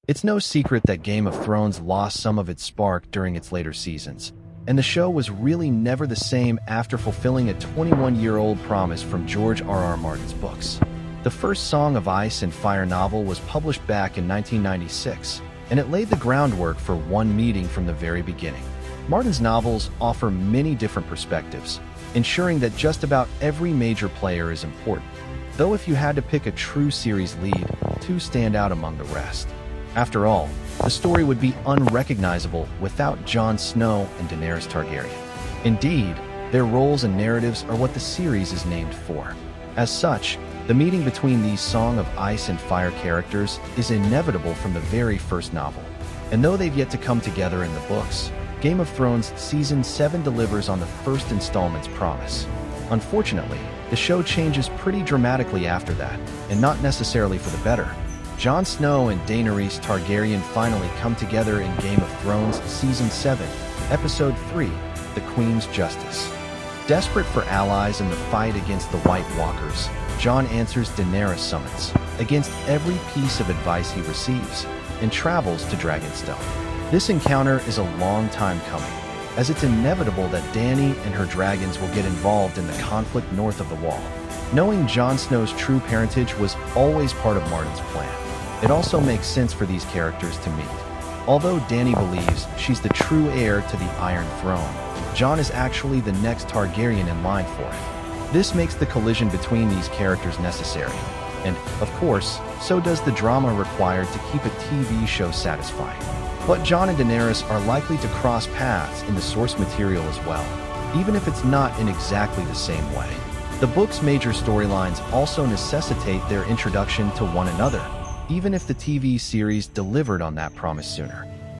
It's no secret that Game of Thrones lost some of its spark during its later seasons, and the show was really never the same after fulfilling a 21-year-old promise from George R.R. Martin's books. The first Song of Ice and Fire novel was published back in 1996, and it laid the groundwork for one meeting from the very beginning. Martin's novels offer many different perspectives, ensuring that just about every major player is important. Though if you had to pick a true series lead, two stand out among the rest. After all, the story would be unrecognizable without Jon Snow and Daenerys Targaryen. Indeed, their roles and narratives are what the series is named for. As such, the meeting between these Song of Ice and Fire characters is inevitable from the very first novel. And though they've yet to come together in the books, Game of Thrones Season 7 delivers on the first installment's promise. Unfortunately, the show changes pretty dramatically after that, and not necessarily for the better. Jon Snow and Daenerys Targaryen finally come together in Game of Thrones Season 7, Episode 3, The Queen's Justice. Desperate for allies in the fight against the White Walkers, Jon answers Daenerys' summons against every piece of advice he receives and travels to Dragonstone. This encounter is a long time coming, as it's inevitable that Dany and her dragons will get involved in the conflict north of the Wall. Knowing Jon Snow's true parentage was always part of Martin's plan. It also makes sense for these characters to meet. Although Dany believes she's the true heir to the Iron Throne, Jon is actually the next Targaryen in line for it. This makes the collision between these characters necessary. And, of course, so does the drama required to keep a TV show satisfying. But Jon and Daenerys are likely to cross paths in the source material as well, even if it's not in exactly the same way. The book's major storylines also necessitate their introduction to one another, even if the TV series delivered on that promise sooner.